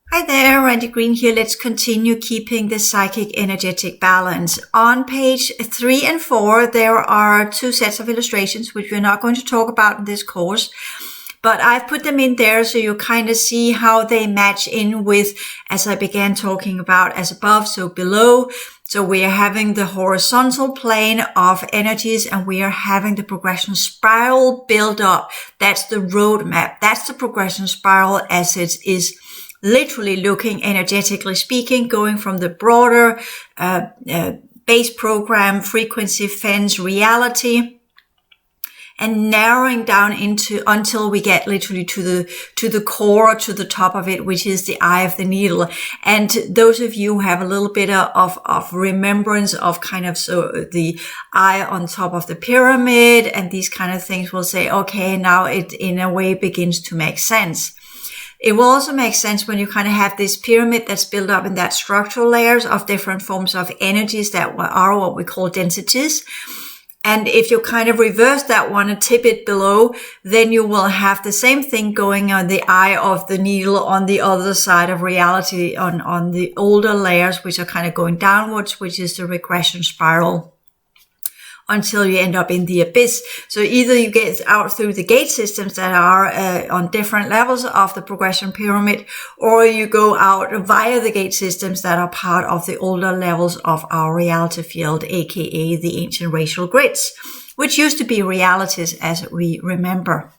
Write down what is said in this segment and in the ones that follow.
Hi there, Randy Green here. Let's continue keeping the psychic energetic balance. On page 3 and 4, there are two sets of illustrations, which we're not going to talk about in this course, but I've put them in there so you kind of see how they match in with, as I began talking about, as above, so below. So we are having the horizontal plane of energies and we are having the progression spiral build up. That's the roadmap. That's the progression spiral as it is literally looking energetically speaking, going from the broader base program, frequency, fence, reality, and narrowing down into until we get literally to the core, to the top of it, which is the eye of the needle. And those of you who have a little bit of remembrance of kind of so the eye on top of the pyramid and these kind of things will say, okay, now it in a way begins to make sense. It will also make sense when you kind of have this pyramid that's built up in that structural layers of different forms of energies that are what we call densities. And if you kind of reverse that one and tip it below, then you will have the same thing going on the eye of the needle on the other side of reality on the older layers, which are kind of going downwards, which is the regression spiral, until you end up in the abyss. So either you get out through the gate systems that are on different levels of the progression pyramid, or you go out via the gate systems that are part of the older levels of our reality field, aka the ancient racial grids, which used to be realities as we remember.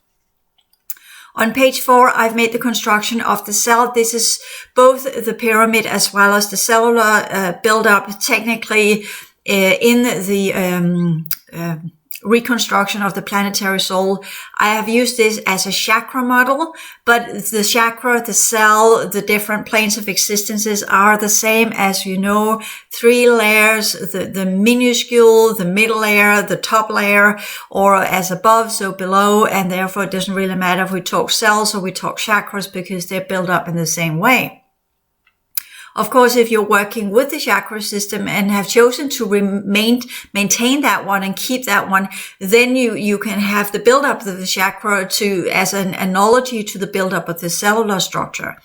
On page 4, I've made the construction of the cell. This is both the pyramid as well as the cellular build-up, technically in the reconstruction of the planetary soul. I have used this as a chakra model, but the chakra, the cell, the different planes of existences are the same as, 3 layers, the minuscule, the middle layer, the top layer, or as above, so below, and therefore it doesn't really matter if we talk cells or we talk chakras because they're built up in the same way. Of course, if you're working with the chakra system and have chosen to maintain that one and keep that one, then you can have the buildup of the chakra as an analogy to the buildup of the cellular structure.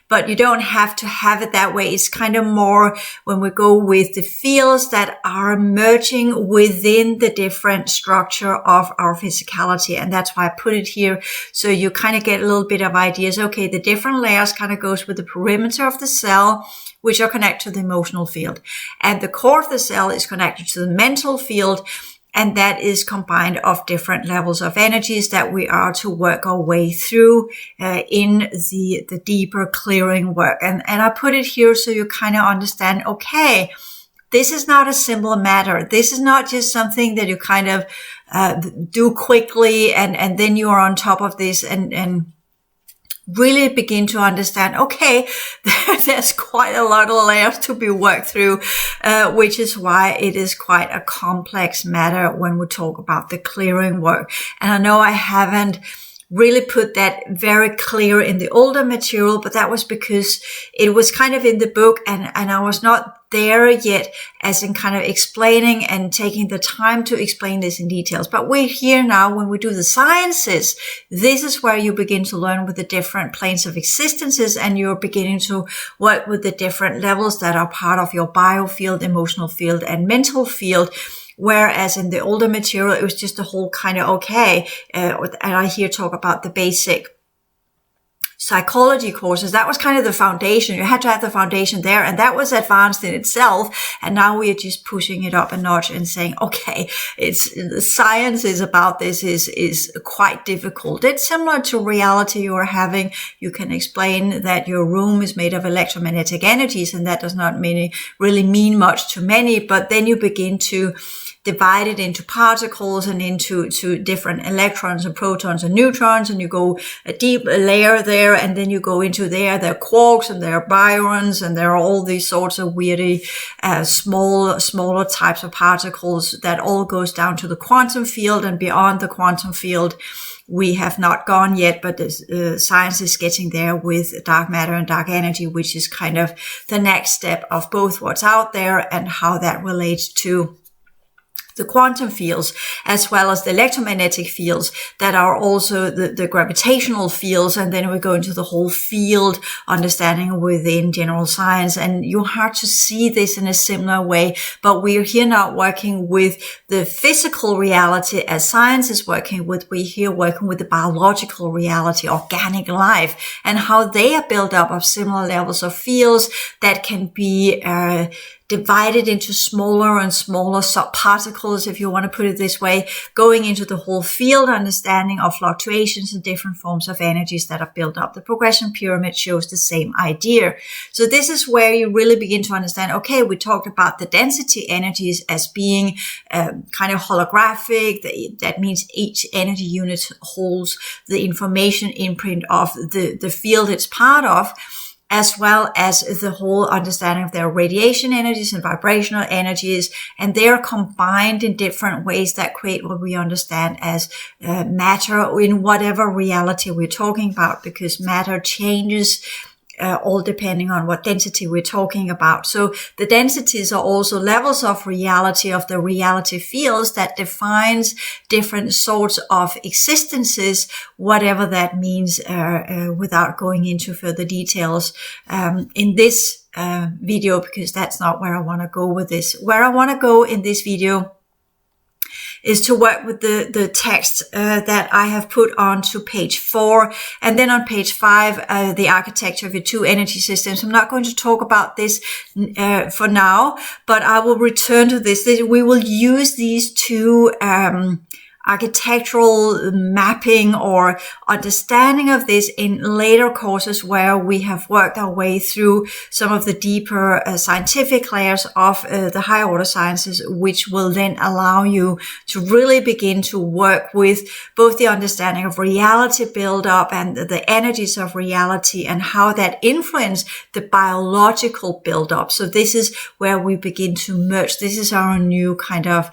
But you don't have to have it that way. It's kind of more when we go with the fields that are merging within the different structure of our physicality. And that's why I put it here. So you kind of get a little bit of ideas. Okay, the different layers kind of goes with the perimeter of the cell, which are connected to the emotional field. And the core of the cell is connected to the mental field. And that is combined of different levels of energies that we are to work our way through in the deeper clearing work. And I put it here so you kind of understand, okay, this is not a simple matter. This is not just something that you kind of do quickly and then you are on top of this and really begin to understand, okay, there's quite a lot of layers to be worked through, which is why it is quite a complex matter when we talk about the clearing work. And I know I haven't really put that very clear in the older material, but that was because it was kind of in the book and I was not there yet as in kind of explaining and taking the time to explain this in details. But we're here now when we do the sciences. This is where you begin to learn with the different planes of existences and you're beginning to work with the different levels that are part of your biofield, emotional field, and mental field. Whereas in the older material, it was just a whole kind of, okay, and I here talk about the basic psychology courses. That was kind of the foundation. You had to have the foundation there, and that was advanced in itself. And now we are just pushing it up a notch and saying, okay, the science is about this is quite difficult. It's similar to reality you are having. You can explain that your room is made of electromagnetic energies, and that does not really mean much to many, but then you begin to divide it into particles and into different electrons and protons and neutrons, and you go a deep layer there, and then you go into there are quarks and there are barons and there are all these sorts of weirdy smaller types of particles that all goes down to the quantum field, and beyond the quantum field we have not gone yet, but science is getting there with dark matter and dark energy, which is kind of the next step of both what's out there and how that relates to the quantum fields, as well as the electromagnetic fields that are also the gravitational fields. And then we go into the whole field understanding within general science. And you have to see this in a similar way. But we're here now working with the physical reality as science is working with. We're here working with the biological reality, organic life, and how they are built up of similar levels of fields that can be divided into smaller and smaller subparticles, if you want to put it this way, going into the whole field understanding of fluctuations and different forms of energies that are built up. The progression pyramid shows the same idea. So this is where you really begin to understand, okay, we talked about the density energies as being kind of holographic. That means each energy unit holds the information imprint of the field it's part of, as well as the whole understanding of their radiation energies and vibrational energies. And they are combined in different ways that create what we understand as matter in whatever reality we're talking about, because matter changes all depending on what density we're talking about. So the densities are also levels of reality, of the reality fields that defines different sorts of existences, whatever that means, without going into further details in this video, because that's not where I want to go with this. Where I want to go in this video is to work with the text that I have put onto page 4, and then on page 5, the architecture of your two energy systems. I'm not going to talk about this for now, but I will return to this. We will use these two architectural mapping or understanding of this in later courses where we have worked our way through some of the deeper scientific layers of the higher order sciences, which will then allow you to really begin to work with both the understanding of reality build-up and the energies of reality and how that influence the biological build-up. So this is where we begin to merge. This is our new kind of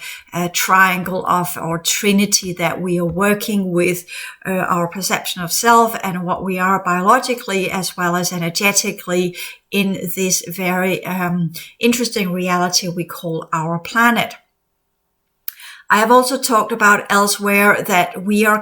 triangle of, or trinity, that we are working with our perception of self and what we are biologically as well as energetically in this very interesting reality we call our planet. I have also talked about elsewhere that we are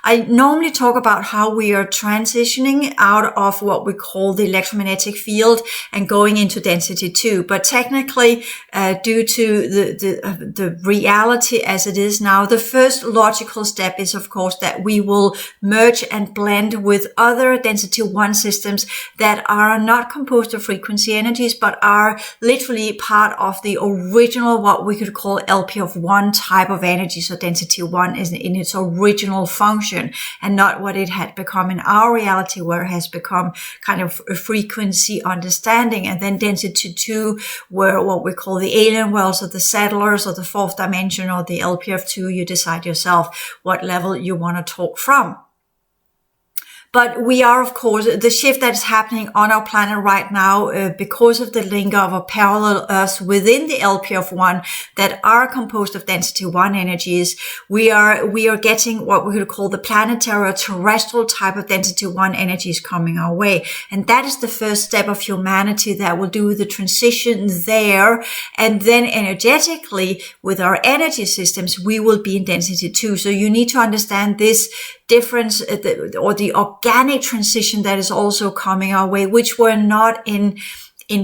I normally talk about how we are transitioning out of what we call the electromagnetic field and going into density 2. But technically, due to the reality as it is now, the first logical step is, of course, that we will merge and blend with other density 1 systems that are not composed of frequency energies, but are literally part of the original, what we could call LP of 1 type of energy. So density 1 is in its original function and not what it had become in our reality, where it has become kind of a frequency understanding. And then density 2, where what we call the alien worlds or the settlers or the fourth dimension or the LP of 2, you decide yourself what level you want to talk from. But we are, of course, the shift that is happening on our planet right now, because of the link of a parallel Earth within the LP of 1 that are composed of density 1 energies. We are getting what we could call the planetary or terrestrial type of density 1 energies coming our way. And that is the first step of humanity that will do the transition there. And then energetically with our energy systems, we will be in density 2. So you need to understand this difference or the organic transition that is also coming our way, which were not in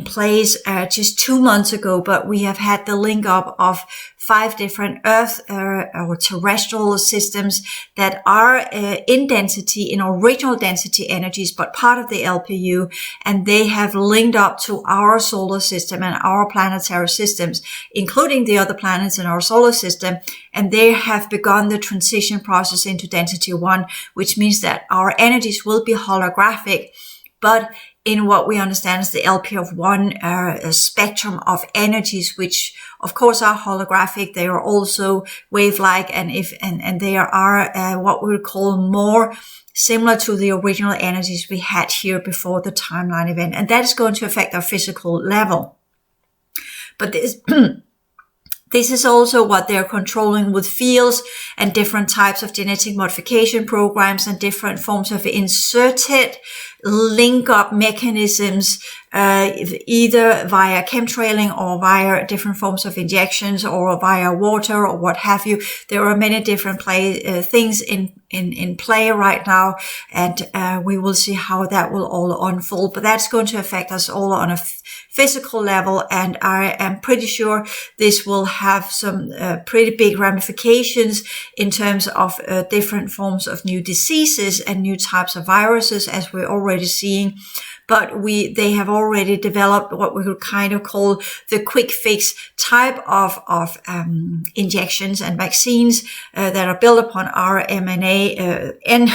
place just 2 months ago, but we have had the link up of 5 different Earth or terrestrial systems that are in density, in original density energies, but part of the LPU, and they have linked up to our solar system and our planetary systems, including the other planets in our solar system, and they have begun the transition process into density 1, which means that our energies will be holographic, but in what we understand as the LP of 1 spectrum of energies, which of course are holographic. They are also wave-like, and they are what we would call more similar to the original energies we had here before the timeline event, and that is going to affect our physical level. But this this is also what they're controlling with fields and different types of genetic modification programs and different forms of inserted link up mechanisms, either via chemtrailing or via different forms of injections or via water or what have you. There are many different things in play right now, and we will see how that will all unfold. But that's going to affect us all on a physical level, and I am pretty sure this will have some pretty big ramifications in terms of different forms of new diseases and new types of viruses, as we're already seeing. But they have already developed what we could kind of call the quick fix type of injections and vaccines that are built upon RNA and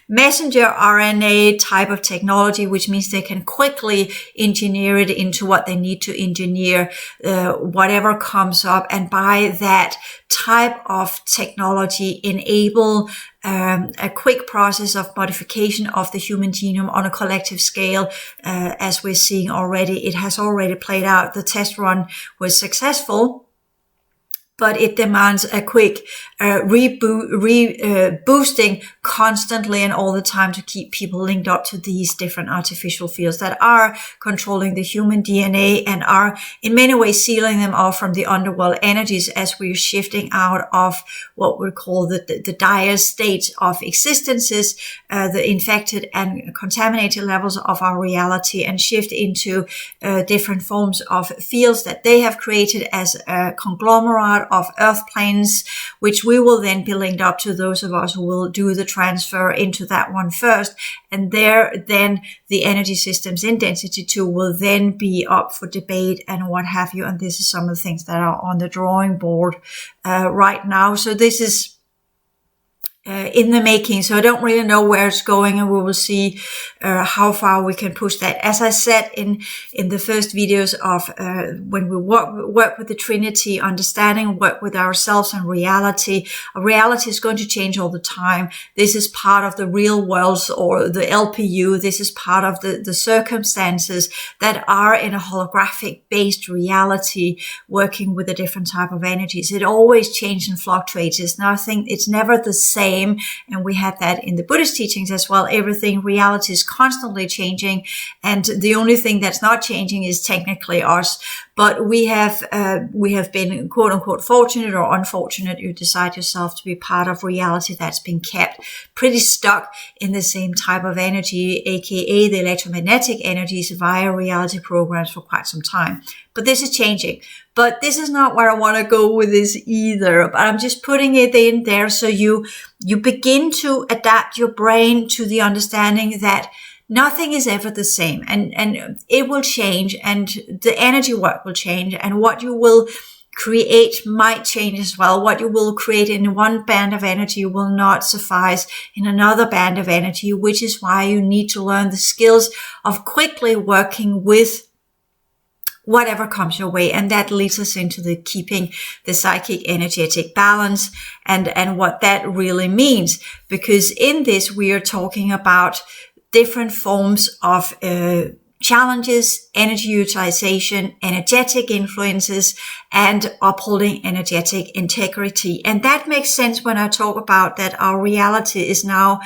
messenger RNA type of technology, which means they can quickly engineer it into what they need to engineer, whatever comes up, and by that type of technology enable a quick process of modification of the human genome on a collective scale. As we're seeing already, it has already played out. The test run was successful, but it demands a quick boosting constantly and all the time to keep people linked up to these different artificial fields that are controlling the human DNA and are in many ways sealing them off from the underworld energies as we're shifting out of what we call the dire state of existences, the infected and contaminated levels of our reality, and shift into different forms of fields that they have created as a conglomerate of earth planes, which we will then be linked up to those of us who will do the transfer into that one first. And there, then the energy systems in density 2 will then be up for debate and what have you. And this is some of the things that are on the drawing board right now. So this is in the making. So I don't really know where it's going, and we will see how far we can push that. As I said in the first videos of when we work with the Trinity, understanding, work with ourselves and reality. Reality is going to change all the time. This is part of the real world, or the LPU. This is part of the circumstances that are in a holographic based reality, working with a different type of energies. It always changes and fluctuates. It's never the same. And we have that in the Buddhist teachings as well. Reality is constantly changing, and the only thing that's not changing is technically us. But we have been quote unquote fortunate or unfortunate. You decide yourself to be part of reality that's been kept pretty stuck in the same type of energy, aka the electromagnetic energies, via reality programs for quite some time. But this is changing. But this is not where I want to go with this either. But I'm just putting it in there so you begin to adapt your brain to the understanding that nothing is ever the same, and it will change, and the energy work will change, and what you will create might change as well. What you will create in one band of energy will not suffice in another band of energy, which is why you need to learn the skills of quickly working with whatever comes your way. And that leads us into the keeping the psychic energetic balance and what that really means. Because in this, we are talking about different forms of challenges, energy utilization, energetic influences, and upholding energetic integrity. And that makes sense when I talk about that our reality is now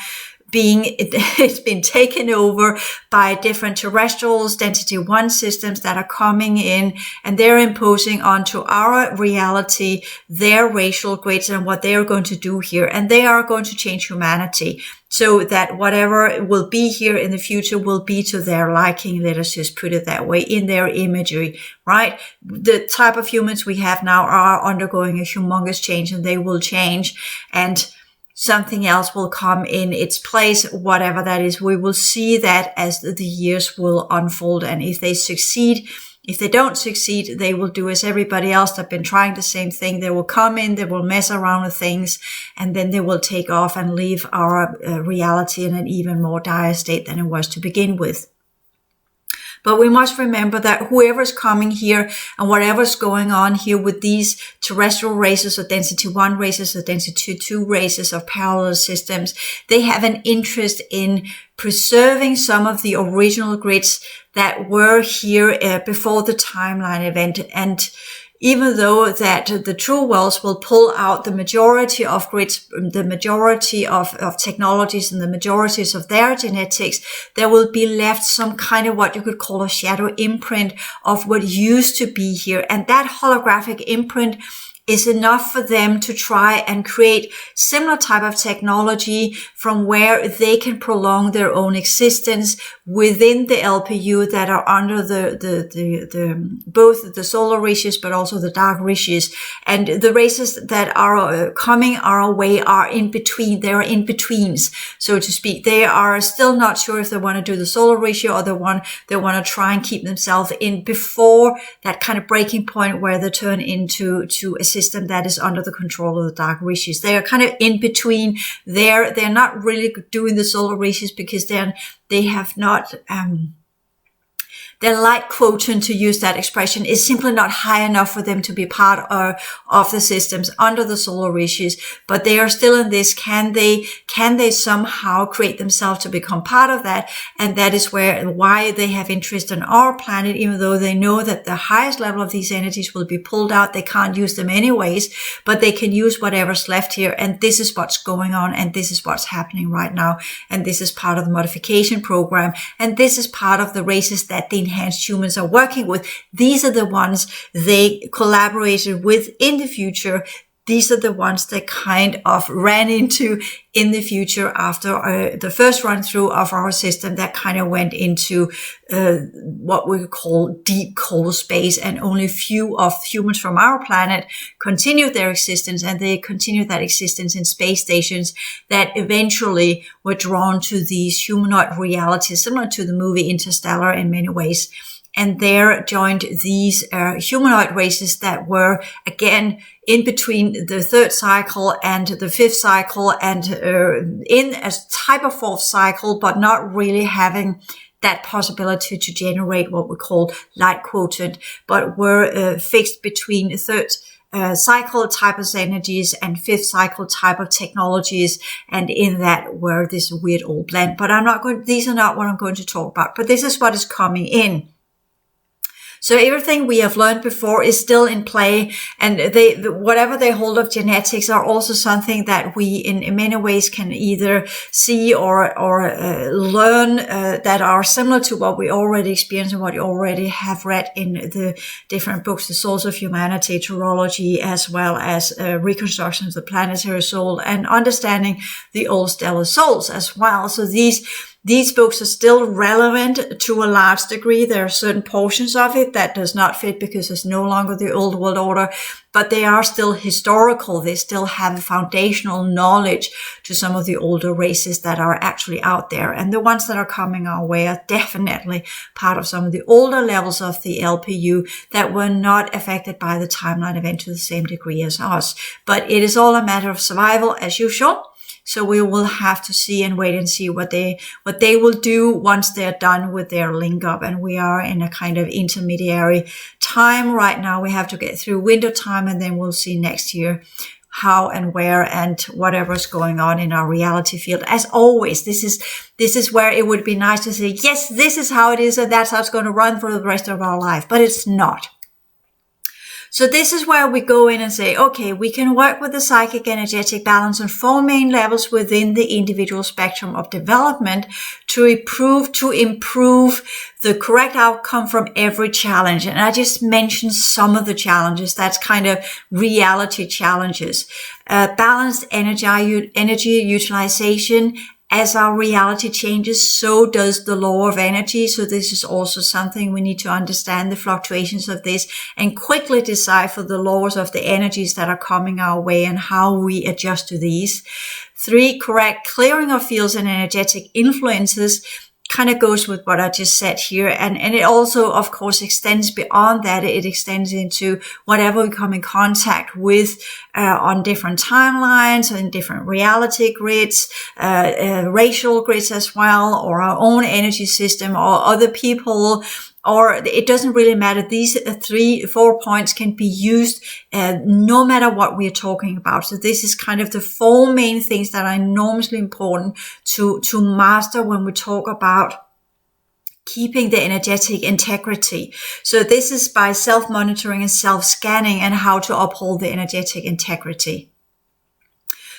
it's been taken over by different terrestrials, density 1 systems that are coming in, and they're imposing onto our reality their racial grids and what they are going to do here. And they are going to change humanity so that whatever will be here in the future will be to their liking. Let us just put it that way, in their imagery, right? The type of humans we have now are undergoing a humongous change, and they will change, and something else will come in its place, whatever that is. We will see that as the years will unfold. And if they succeed, if they don't succeed, they will do as everybody else that's been trying the same thing. They will come in, they will mess around with things, and then they will take off and leave our reality in an even more dire state than it was to begin with. But we must remember that whoever's coming here and whatever's going on here with these terrestrial races or density 1 races or density 2 races of parallel systems, they have an interest in preserving some of the original grids that were here before the timeline event. And even though that the true wells will pull out the majority of grids, the majority of technologies and the majorities of their genetics, there will be left some kind of what you could call a shadow imprint of what used to be here. And that holographic imprint is enough for them to try and create similar type of technology from where they can prolong their own existence within the LPU that are under the both the solar reaches but also the dark reaches. And the races that are coming our way are in between. They are in betweens, so to speak. They are still not sure if they want to do the solar ratio or they want to try and keep themselves in before that kind of breaking point where they turn into a system that is under the control of the dark reaches. They are kind of in between. They're not really doing the solar reaches because they have not their light quotient, to use that expression, is simply not high enough for them to be part of the systems under the solar reaches. But they are still in this. Can they somehow create themselves to become part of that? And that is why they have interest in our planet, even though they know that the highest level of these energies will be pulled out. They can't use them anyways, but they can use whatever's left here. And this is what's going on. And this is what's happening right now. And this is part of the modification program. And this is part of the races that the enhanced humans are working with. These are the ones they collaborated with in the future. These are the ones they kind of ran into in the future after the first run through of our system that kind of went into what we call deep cold space, and only few of humans from our planet continued their existence, and they continued that existence in space stations that eventually were drawn to these humanoid realities, similar to the movie Interstellar in many ways. And there joined these humanoid races that were, again, in between the third cycle and the fifth cycle, and in a type of fourth cycle, but not really having that possibility to generate what we call light quotient, but were fixed between third cycle type of energies and fifth cycle type of technologies, and in that were this weird old blend. But these are not what I'm going to talk about, but this is what is coming in. So everything we have learned before is still in play, and whatever they hold of genetics are also something that we in many ways can either see or learn that are similar to what we already experienced and what you already have read in the different books, The Souls of Humanity, Torology, as well as Reconstruction of the Planetary Soul, and Understanding the Old Stellar Souls as well. So these books are still relevant to a large degree. There are certain portions of it that does not fit because it's no longer the old world order, but they are still historical. They still have foundational knowledge to some of the older races that are actually out there. And the ones that are coming our way are definitely part of some of the older levels of the LPU that were not affected by the timeline event to the same degree as us. But it is all a matter of survival as usual. So we will have to see and wait and see what they will do once they're done with their link up. And we are in a kind of intermediary time right now. We have to get through winter time, and then we'll see next year how and where and whatever's going on in our reality field. As always, this is where it would be nice to say, yes, this is how it is, and that's how it's going to run for the rest of our life. But it's not. So this is where we go in and say, okay, we can work with the psychic energetic balance on 4 main levels within the individual spectrum of development to improve the correct outcome from every challenge. And I just mentioned some of the challenges. That's kind of reality challenges. Balanced energy utilization. As our reality changes, so does the law of energy. So this is also something we need to understand, the fluctuations of this, and quickly decipher the laws of the energies that are coming our way and how we adjust to these. 3, correct clearing of fields and energetic influences. Kind of goes with what I just said here. And it also, of course, extends beyond that. It extends into whatever we come in contact with on different timelines and different reality grids, racial grids as well, or our own energy system or other people. Or it doesn't really matter. These 3-4 points can be used no matter what we're talking about. So this is kind of the 4 main things that are enormously important to master when we talk about keeping the energetic integrity. So this is by self-monitoring and self-scanning and how to uphold the energetic integrity.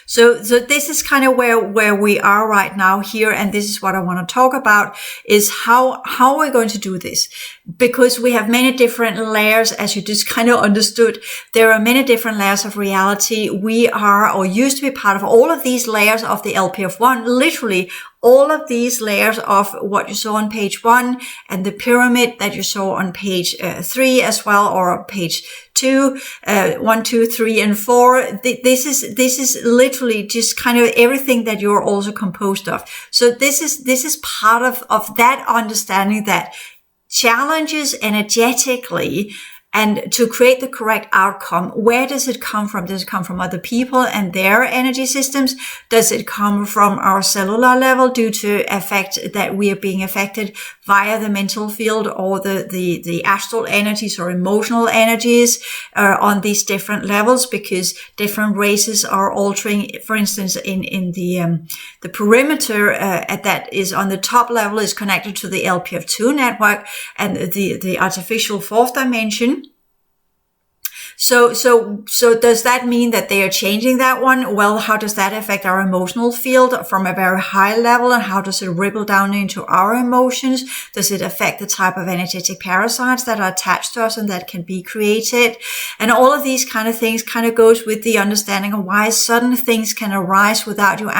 So this is kind of where we are right now here. And this is what I want to talk about, is how we're going to do this. Because we have many different layers, as you just kind of understood. There are many different layers of reality. We are, or used to be, part of all of these layers of the LPF1, literally all of these layers of what you saw on page 1 and the pyramid that you saw on page 3 as well, or page 2, 1, 2, 3, and 4. This is literally just kind of everything that you're also composed of. So this is part of that understanding that challenges energetically, and to create the correct outcome. Where does it come from? Does it come from other people and their energy systems? Does it come from our cellular level due to effect that we are being affected via the mental field, or the astral energies or emotional energies on these different levels? Because different races are altering, for instance, in the perimeter that is on the top level is connected to the LPF2 network and the artificial fourth dimension. So does that mean that they are changing that one? Well, how does that affect our emotional field from a very high level, and how does it ripple down into our emotions? Does it affect the type of energetic parasites that are attached to us and that can be created? And all of these kind of things kind of goes with the understanding of why sudden things can arise without you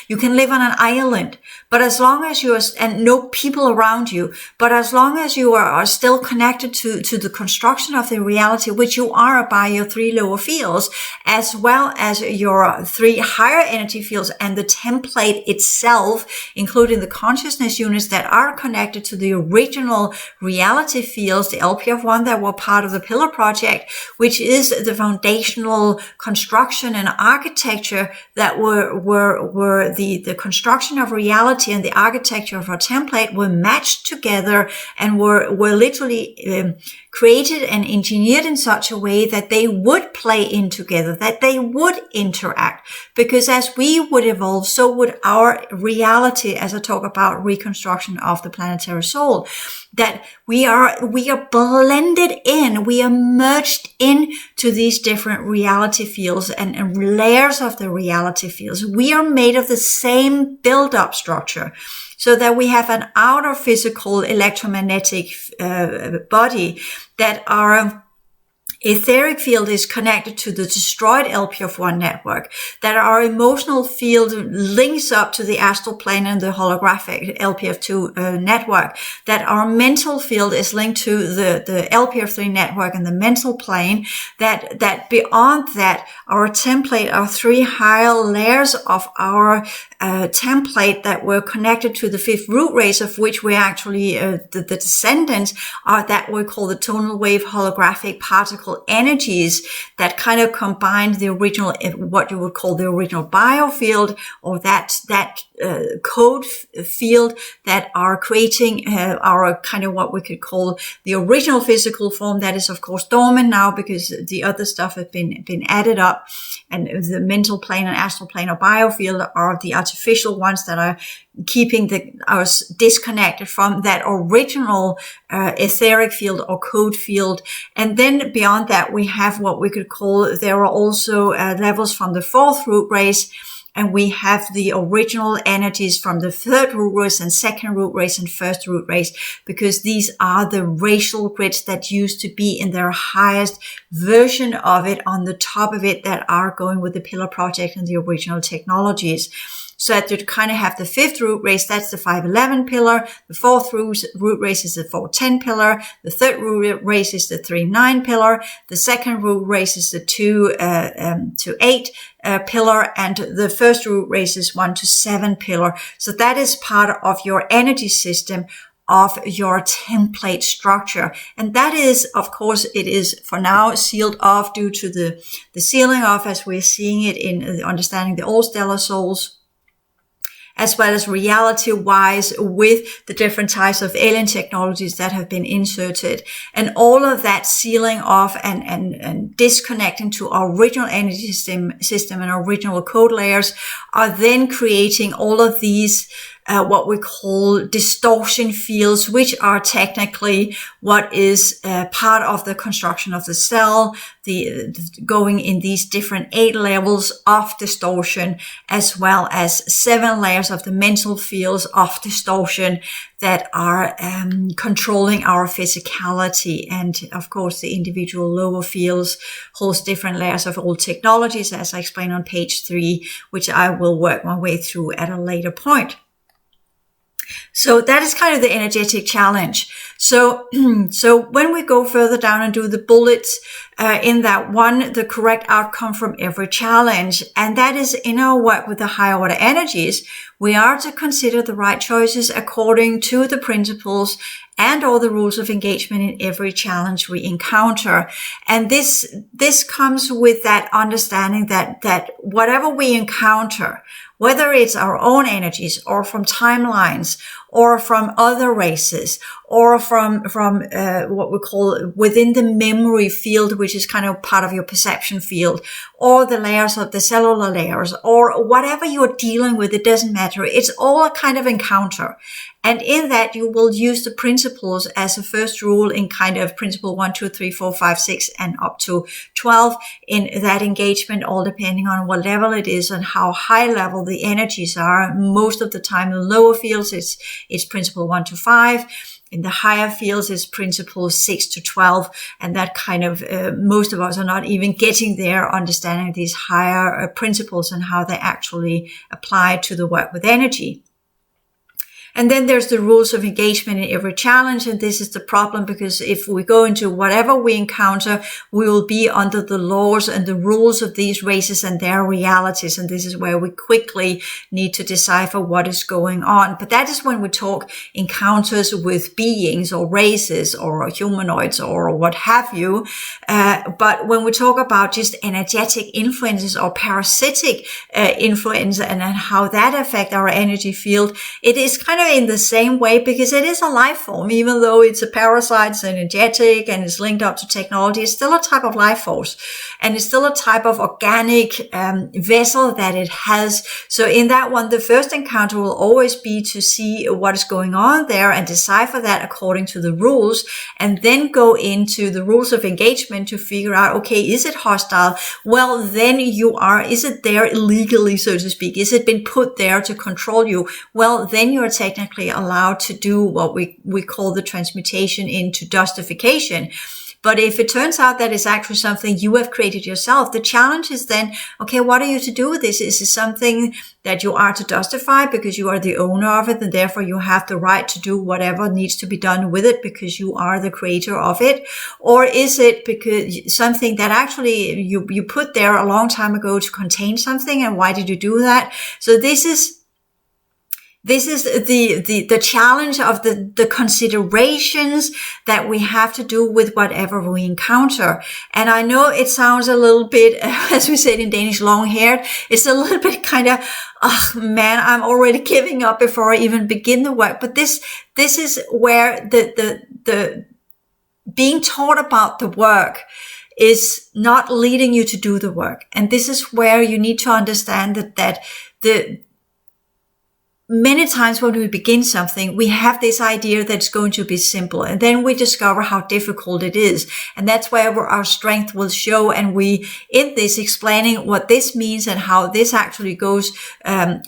you can live on an island, but as long as you are, and no people around you, but as long as you are still connected to the construction of the reality, which you are by your 3 lower fields, as well as your 3 higher energy fields and the template itself, including the consciousness units that are connected to the original reality fields, the LPF1 that were part of the Pillar Project, which is the foundational construction and architecture that were the construction of reality, and the architecture of our template were matched together and were literally created and engineered in such a way that they would play in together, that they would interact. Because as we would evolve, so would our reality, as I talk about reconstruction of the planetary soul, that we are blended in, we are merged into these different reality fields and layers of the reality fields. We are made of the same build-up structure, so that we have an outer physical electromagnetic body, that our etheric field is connected to the destroyed LPF1 network, that our emotional field links up to the astral plane and the holographic LPF2 network, that our mental field is linked to the LPF3 network and the mental plane, that beyond that, our template, our 3 higher layers of our template that were connected to the 5th root race, of which we actually, the descendants are, that we call the tonal wave holographic particle energies, that kind of combined the original, what you would call the original biofield, or that code field, that are creating our kind of what we could call the original physical form, that is of course dormant now because the other stuff has been added up, and the mental plane and astral plane or biofield are the artificial ones that are keeping us disconnected from that original etheric field or code field. And then beyond that, we have what we could call, there are also levels from the 4th root race, and we have the original energies from the 3rd root race and 2nd root race and 1st root race, because these are the racial grids that used to be in their highest version of it, on the top of it, that are going with the Pillar Project and the original technologies. So that you kind of have the 5th root race, that's the 511 pillar. The 4th root race is the 410 pillar. The 3rd root race is the 39 pillar. The 2nd root race is the 2 to 8 pillar. And the 1st root race is 1 to 7 pillar. So that is part of your energy system, of your template structure. And that is, of course, it is for now sealed off due to the sealing off as we're seeing it in understanding the all stellar souls, as well as reality-wise with the different types of alien technologies that have been inserted. And all of that sealing off and disconnecting to our original energy system and original code layers are then creating all of these what we call distortion fields, which are technically what is part of the construction of the cell, going in these different 8 levels of distortion, as well as 7 layers of the mental fields of distortion that are controlling our physicality. And of course, the individual lower fields holds different layers of old technologies, as I explained on page 3, which I will work my way through at a later point. So that is kind of the energetic challenge. So when we go further down and do the bullets in that one, the correct outcome from every challenge, and that is in our work with the higher order energies, we are to consider the right choices according to the principles and all the rules of engagement in every challenge we encounter. And this comes with that understanding that whatever we encounter, whether it's our own energies or from timelines or from other races or from what we call within the memory field, which is kind of part of your perception field, or the layers of the cellular layers, or whatever you're dealing with, it doesn't matter. It's all a kind of encounter. And in that, you will use the principles as a first rule in kind of principle 1, 2, 3, 4, 5, 6, and up to 12 in that engagement, all depending on what level it is and how high level the energies are. Most of the time, in the lower fields, it's principle 1 to 5. In the higher fields, it's principle 6 to 12. And that kind of, most of us are not even getting there, understanding these higher principles and how they actually apply to the work with energy. And then there's the rules of engagement in every challenge. And this is the problem, because if we go into whatever we encounter, we will be under the laws and the rules of these races and their realities. And this is where we quickly need to decipher what is going on. But that is when we talk encounters with beings or races or humanoids or what have you. But when we talk about just energetic influences or parasitic influence and how that affect our energy field, it is kind of in the same way, because it is a life form. Even though it's a parasite, it's energetic and it's linked up to technology, it's still a type of life force, and it's still a type of organic vessel that it has. So in that one, the first encounter will always be to see what is going on there and decipher that according to the rules, and then go into the rules of engagement to figure out, okay, is it hostile? Well, then is it there illegally, so to speak? Is it been put there to control you? Well, then you're technically allowed to do what we call the transmutation into dustification. But if it turns out that it's actually something you have created yourself, the challenge is then, okay, what are you to do with this? Is it something that you are to justify because you are the owner of it, and therefore you have the right to do whatever needs to be done with it because you are the creator of it? Or is it because something that actually you put there a long time ago to contain something, and why did you do that? So this is the challenge of the considerations that we have to do with whatever we encounter. And I know it sounds a little bit, as we said in Danish, long-haired. It's a little bit kind of, oh man, I'm already giving up before I even begin the work. But this is where the being taught about the work is not leading you to do the work. And this is where you need to understand that many times when we begin something, we have this idea that it's going to be simple, and then we discover how difficult it is. And that's where our strength will show. And we, in this, explaining what this means and how this actually goes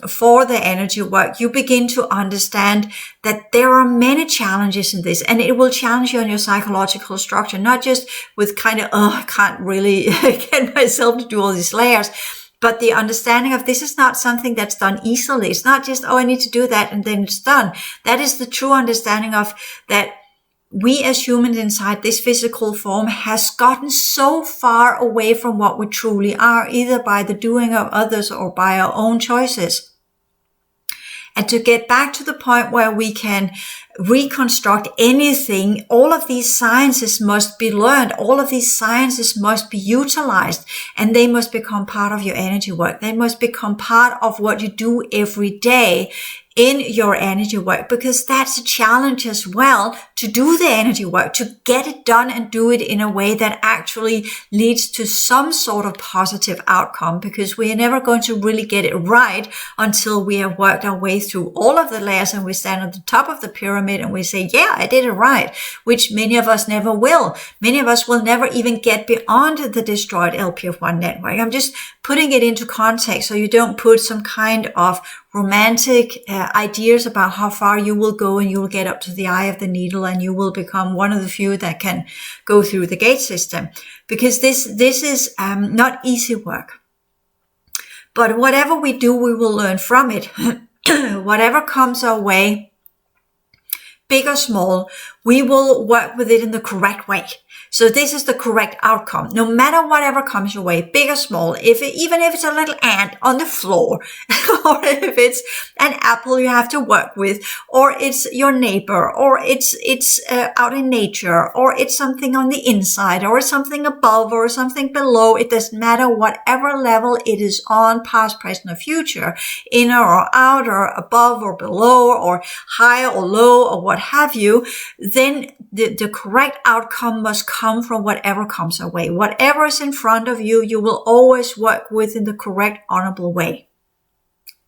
for the energy work, you begin to understand that there are many challenges in this, and it will challenge you on your psychological structure, not just with kind of, I can't really get myself to do all these layers. But the understanding of this is not something that's done easily. It's not just, oh, I need to do that and then it's done. That is the true understanding of that we as humans inside this physical form has gotten so far away from what we truly are, either by the doing of others or by our own choices. And to get back to the point where we can reconstruct anything, all of these sciences must be learned. All of these sciences must be utilized, and they must become part of your energy work. They must become part of what you do every day in your energy work, because that's a challenge as well, to do the energy work, to get it done and do it in a way that actually leads to some sort of positive outcome, because we are never going to really get it right until we have worked our way through all of the layers and we stand at the top of the pyramid and we say, yeah, I did it right, which many of us never will. Many of us will never even get beyond the destroyed LPF1 network. I'm just putting it into context so you don't put some kind of romantic ideas about how far you will go and you will get up to the eye of the needle and you will become one of the few that can go through the gate system, because this is not easy work. But whatever we do, we will learn from it. Whatever comes our way, big or small, we will work with it in the correct way. So this is the correct outcome. No matter whatever comes your way, big or small, even if it's a little ant on the floor, or if it's an apple you have to work with, or it's your neighbor, or it's out in nature, or it's something on the inside, or it's something above, or something below. It doesn't matter whatever level it is on, past, present, or future, inner or outer, above or below, or high or low, or what have you, then the correct outcome must come from whatever comes our way. Whatever is in front of you, you will always work with in the correct, honorable way.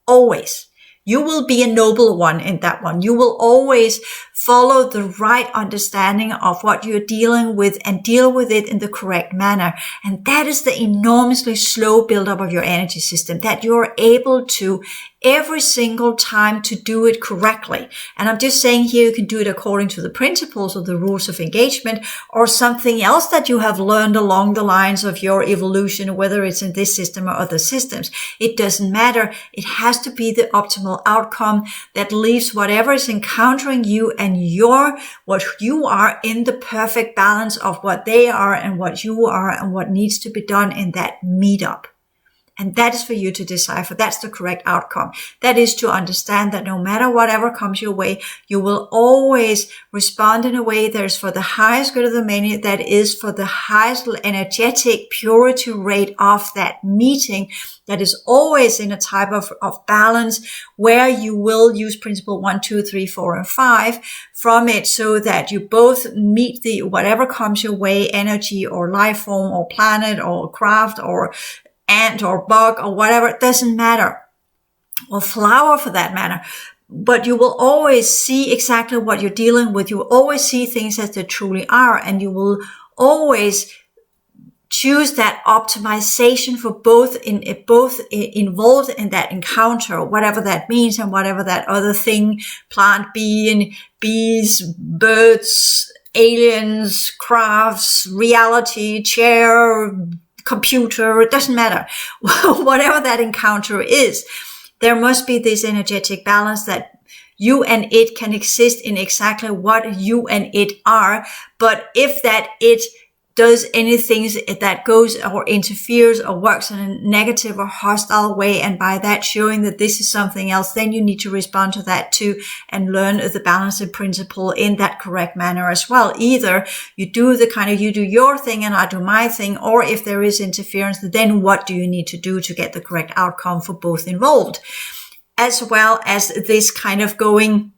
Always. You will be a noble one in that one. You will always follow the right understanding of what you're dealing with and deal with it in the correct manner. And that is the enormously slow buildup of your energy system, that you're able to every single time to do it correctly. And I'm just saying here, you can do it according to the principles or the rules of engagement, or something else that you have learned along the lines of your evolution, whether it's in this system or other systems. It doesn't matter. It has to be the optimal outcome that leaves whatever is encountering you and what you are in the perfect balance of what they are and what you are and what needs to be done in that meetup. And that is for you to decipher. That's the correct outcome. That is to understand that no matter whatever comes your way, you will always respond in a way that is for the highest good of the many, that is for the highest energetic purity rate of that meeting, that is always in a type of balance where you will use principle 1, 2, 3, 4, and 5 from it, so that you both meet the whatever comes your way, energy or life form or planet or craft or ant or bug or whatever, it doesn't matter, or flower for that matter. But you will always see exactly what you're dealing with. You will always see things as they truly are, and you will always choose that optimization for both involved in that encounter, whatever that means, and whatever that other thing, plant, bees, birds, aliens, crafts, reality, chair, computer, it doesn't matter. Whatever that encounter is, there must be this energetic balance that you and it can exist in exactly what you and it are. But if that it does anything that goes or interferes or works in a negative or hostile way, and by that showing that this is something else, then you need to respond to that too and learn the balancing principle in that correct manner as well. Either you do you do your thing and I do my thing, or if there is interference, then what do you need to do to get the correct outcome for both involved? As well as this kind of going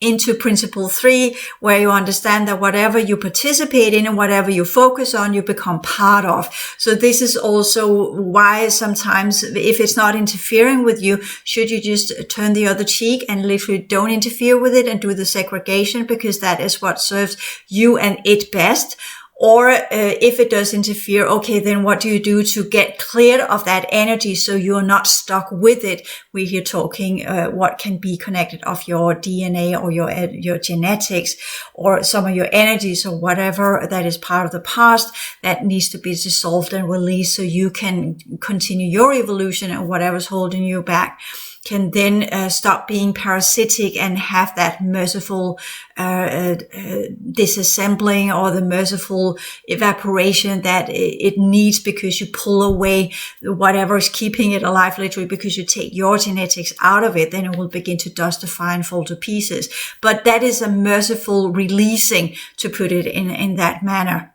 into principle 3, where you understand that whatever you participate in and whatever you focus on, you become part of. So this is also why sometimes, if it's not interfering with you, should you just turn the other cheek and literally don't interfere with it and do the segregation, because that is what serves you and it best. Or if it does interfere, okay, then what do you do to get cleared of that energy so you're not stuck with it? We're here talking what can be connected of your DNA or your genetics or some of your energies or whatever that is part of the past that needs to be dissolved and released so you can continue your evolution, and whatever's holding you back can then stop being parasitic and have that merciful disassembling or the merciful evaporation that it needs, because you pull away whatever is keeping it alive, literally, because you take your genetics out of it, then it will begin to dustify and fall to pieces. But that is a merciful releasing, to put it in that manner.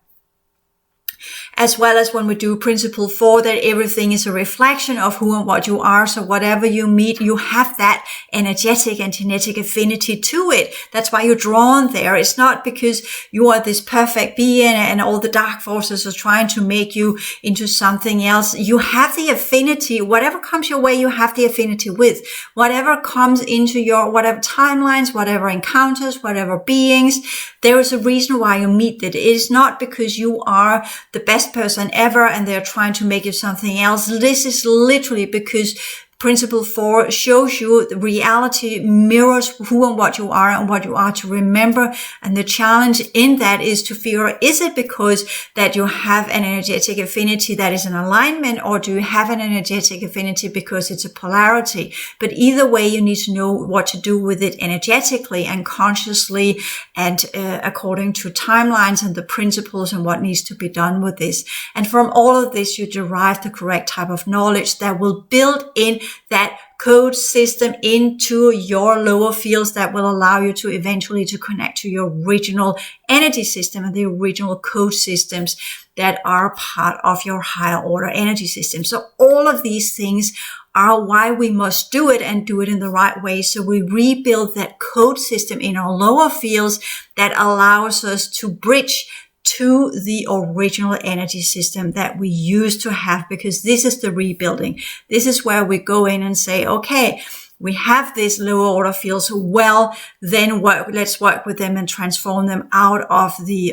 as well as when we do principle 4, that everything is a reflection of who and what you are. So whatever you meet, you have that energetic and genetic affinity to it. That's why you're drawn there. It's not because you are this perfect being and all the dark forces are trying to make you into something else. You have the affinity. Whatever comes your way, you have the affinity with. Whatever comes into your, whatever timelines, whatever encounters, whatever beings, there is a reason why you meet it. It is not because you are the best person ever and they're trying to make you something else. This is literally because Principle 4 shows you the reality mirrors who and what you are and what you are to remember. And the challenge in that is to figure out, is it because that you have an energetic affinity that is in alignment, or do you have an energetic affinity because it's a polarity? But either way, you need to know what to do with it energetically and consciously and according to timelines and the principles and what needs to be done with this. And from all of this, you derive the correct type of knowledge that will build in that code system into your lower fields that will allow you to eventually to connect to your original energy system and the original code systems that are part of your higher order energy system. So all of these things are why we must do it and do it in the right way. So we rebuild that code system in our lower fields that allows us to bridge to the original energy system that we used to have, because this is the rebuilding. This is where we go in and say, okay, we have these lower order fields. Well, then let's work with them and transform them out of the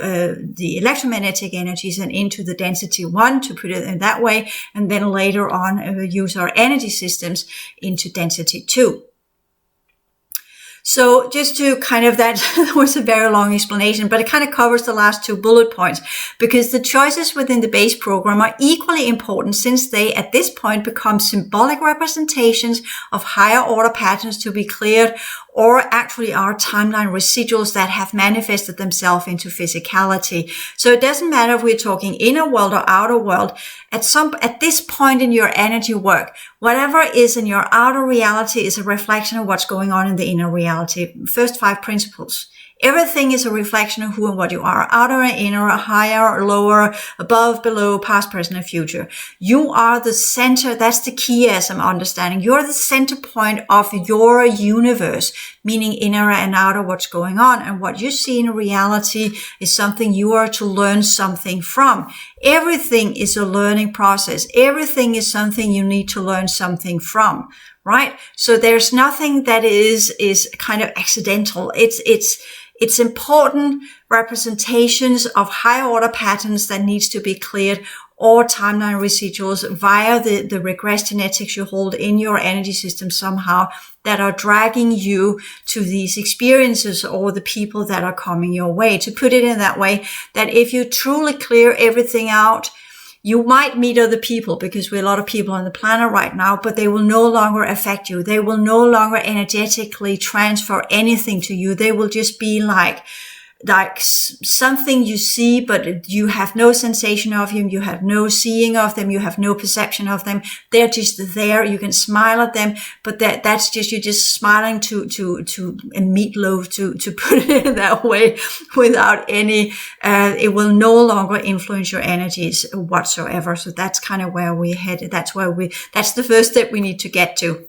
electromagnetic energies and into the density 1, to put it in that way. And then later on, use our energy systems into density 2. So just to kind of, that was a very long explanation, but it kind of covers the last 2 bullet points, because the choices within the base program are equally important, since they at this point become symbolic representations of higher order patterns to be cleared, or actually are timeline residuals that have manifested themselves into physicality. So it doesn't matter if we're talking inner world or outer world. At this point in your energy work, whatever is in your outer reality is a reflection of what's going on in the inner reality. First 5 principles. Everything is a reflection of who and what you are. Outer and inner, higher or lower, above, below, past, present, and future. You are the center. That's the key, as I'm understanding. You're the center point of your universe, meaning inner and outer, what's going on. And what you see in reality is something you are to learn something from. Everything is a learning process. Everything is something you need to learn something from, right? So there's nothing that is kind of accidental. It's important representations of higher order patterns that needs to be cleared, or timeline residuals via the regress genetics you hold in your energy system somehow, that are dragging you to these experiences or the people that are coming your way. To put it in that way, that if you truly clear everything out, you might meet other people, because we're a lot of people on the planet right now, but they will no longer affect you. They will no longer energetically transfer anything to you. They will just be like something you see, but you have no sensation of them. You have no seeing of them. You have no perception of them. They're just there. You can smile at them, but that's just, you're just smiling to a meatloaf, to put it that way, without any, it will no longer influence your energies whatsoever. So that's kind of where we're headed. That's the first step we need to get to.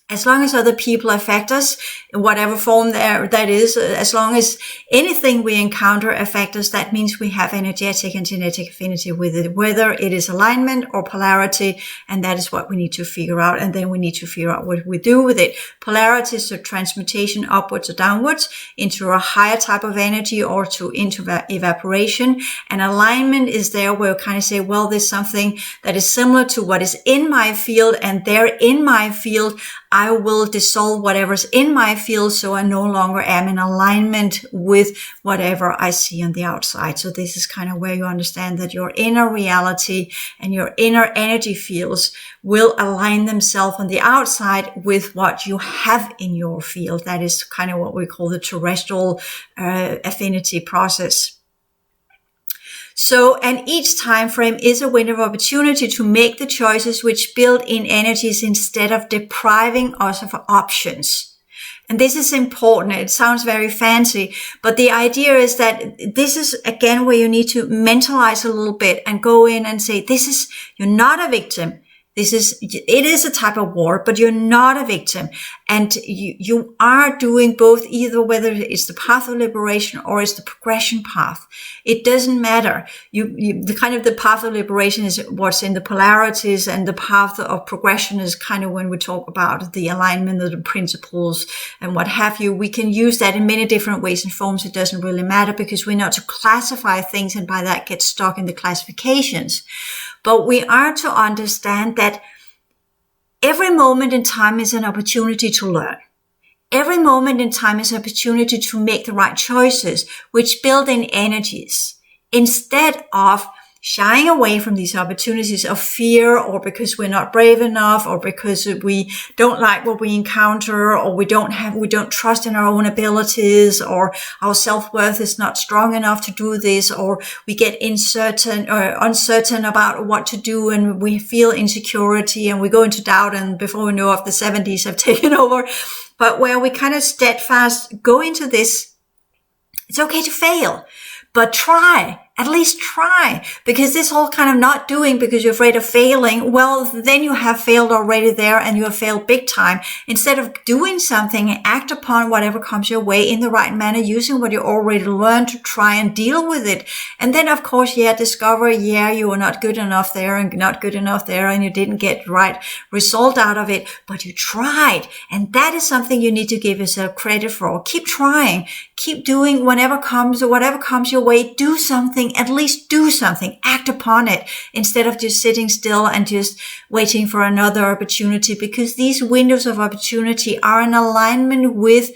As long as other people affect us in whatever form that is, as long as anything we encounter affect us, that means we have energetic and genetic affinity with it, whether it is alignment or polarity. And that is what we need to figure out. And then we need to figure out what we do with it. Polarity is the transmutation upwards or downwards into a higher type of energy, or into evaporation. And alignment is there where we kind of say, well, there's something that is similar to what is in my field, and there in my field, I will dissolve whatever's in my field, so I no longer am in alignment with whatever I see on the outside. So this is kind of where you understand that your inner reality and your inner energy fields will align themselves on the outside with what you have in your field. That is kind of what we call the terrestrial affinity process. So, and each time frame is a window of opportunity to make the choices which build in energies instead of depriving us of options. And this is important. It sounds very fancy, but the idea is that this is again where you need to mentalize a little bit and go in and say, you're not a victim. It is a type of war, but you're not a victim. And you are doing both, either whether it's the path of liberation or it's the progression path. It doesn't matter. The path of liberation is what's in the polarities, and the path of progression is kind of when we talk about the alignment of the principles and what have you. We can use that in many different ways and forms. It doesn't really matter because we're not to classify things and by that get stuck in the classifications. But we are to understand that every moment in time is an opportunity to learn. Every moment in time is an opportunity to make the right choices, which build in energies, instead of shying away from these opportunities of fear, or because we're not brave enough, or because we don't like what we encounter, or we don't trust in our own abilities, or our self-worth is not strong enough to do this, or we get uncertain about what to do, and we feel insecurity and we go into doubt, and before we know it, the 70s have taken over. But where we kind of steadfast go into this, it's okay to fail, but try. At least try, because this whole kind of not doing because you're afraid of failing, well, then you have failed already there, and you have failed big time. Instead of doing something, act upon whatever comes your way in the right manner, using what you already learned to try and deal with it. And then, of course, discover, you were not good enough there and not good enough there, and you didn't get the right result out of it, but you tried. And that is something you need to give yourself credit for. Keep trying. Keep doing whatever comes your way. Do something. At least do something, act upon it, instead of just sitting still and just waiting for another opportunity, because these windows of opportunity are in alignment with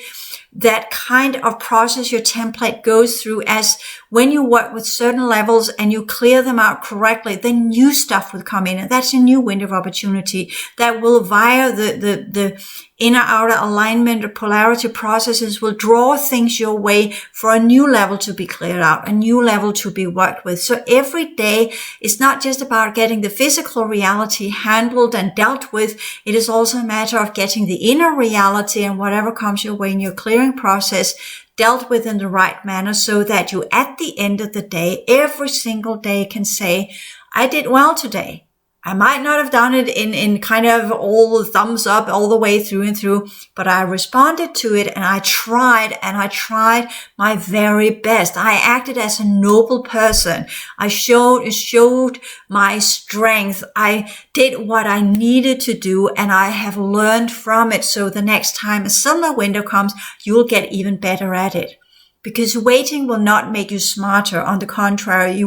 that kind of process your template goes through. As when you work with certain levels and you clear them out correctly, then new stuff will come in, and that's a new window of opportunity that will, via the inner outer alignment or polarity processes, will draw things your way for a new level to be cleared out, a new level to be worked with. So every day is not just about getting the physical reality handled and dealt with. It is also a matter of getting the inner reality and whatever comes your way in your clearing process dealt with in the right manner, so that you, at the end of the day, every single day, can say, I did well today. I might not have done it in kind of all the thumbs up all the way through and through, but I responded to it, and I tried my very best. I acted as a noble person. I showed my strength. I did what I needed to do, and I have learned from it. So the next time a similar window comes, you'll get even better at it. Because waiting will not make you smarter. On the contrary,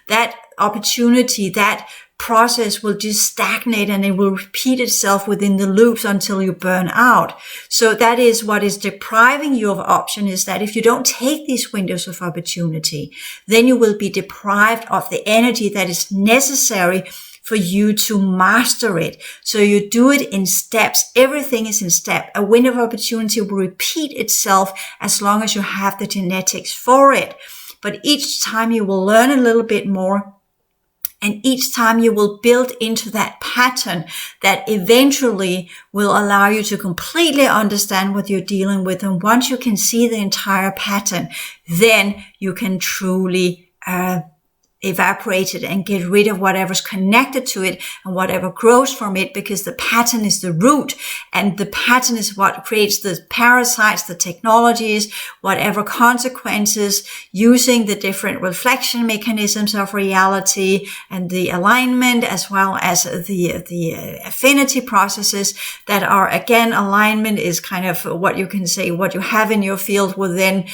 that opportunity, that process will just stagnate, and it will repeat itself within the loops until you burn out. So that is what is depriving you of option, is that if you don't take these windows of opportunity, then you will be deprived of the energy that is necessary for you to master it. So you do it in steps. Everything is in step. A window of opportunity will repeat itself as long as you have the genetics for it. But each time you will learn a little bit more, and each time you will build into that pattern that eventually will allow you to completely understand what you're dealing with. And once you can see the entire pattern, then you can truly evaporate it and get rid of whatever's connected to it and whatever grows from it, because the pattern is the root, and the pattern is what creates the parasites, the technologies, whatever consequences, using the different reflection mechanisms of reality and the alignment, as well as the affinity processes that are, again, alignment is kind of what you can say, what you have in your field will then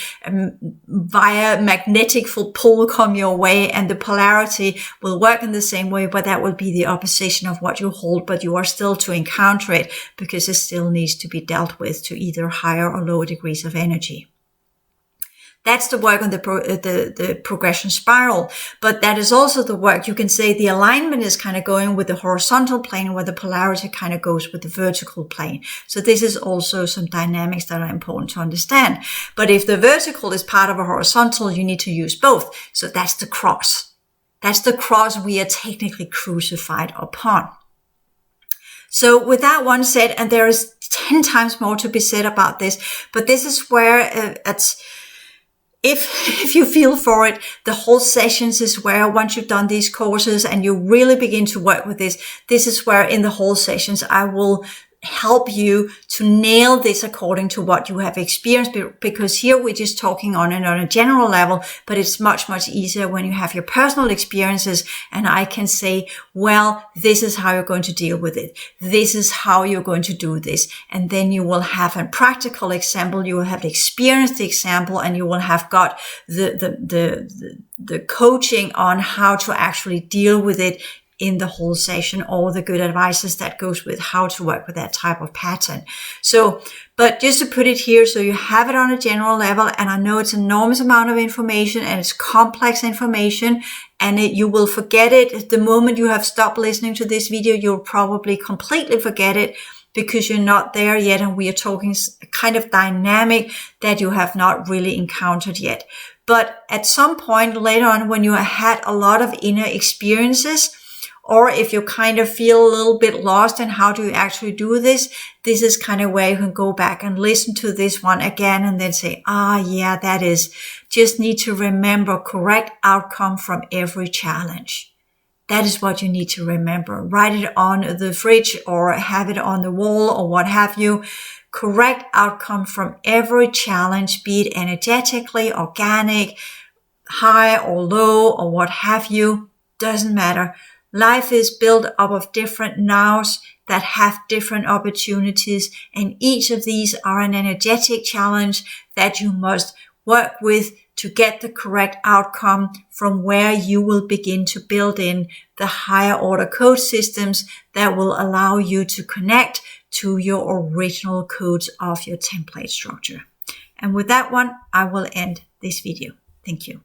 via magnetic pull come your way, and the polarity will work in the same way, but that will be the opposition of what you hold, but you are still to encounter it, because it still needs to be dealt with to either higher or lower degrees of energy. That's the work on the progression spiral. But that is also the work, you can say the alignment is kind of going with the horizontal plane, where the polarity kind of goes with the vertical plane. So this is also some dynamics that are important to understand. But if the vertical is part of a horizontal, you need to use both. So that's the cross. That's the cross we are technically crucified upon. So with that one said, and there is 10 times more to be said about this, but this is where if you feel for it, the whole sessions is where, once you've done these courses and you really begin to work with this is where in the whole sessions I will help you to nail this according to what you have experienced, because here we're just talking on a general level, but it's much, much easier when you have your personal experiences and I can say, well, this is how you're going to deal with it. This is how you're going to do this. And then you will have a practical example. You will have experienced the example, and you will have got the coaching on how to actually deal with it in the whole session, all the good advices that goes with how to work with that type of pattern. So, but just to put it here so you have it on a general level, and I know it's an enormous amount of information and it's complex information, and you will forget it. The moment you have stopped listening to this video, you'll probably completely forget it because you're not there yet, and we are talking kind of dynamic that you have not really encountered yet. But at some point later on, when you have had a lot of inner experiences, or if you kind of feel a little bit lost in how do you actually do this, this is kind of where you can go back and listen to this one again and then say, yeah, that is, just need to remember correct outcome from every challenge. That is what you need to remember. Write it on the fridge or have it on the wall or what have you. Correct outcome from every challenge, be it energetically, organic, high or low or what have you, doesn't matter. Life is built up of different nows that have different opportunities, and each of these are an energetic challenge that you must work with to get the correct outcome, from where you will begin to build in the higher order code systems that will allow you to connect to your original codes of your template structure. And with that one, I will end this video. Thank you.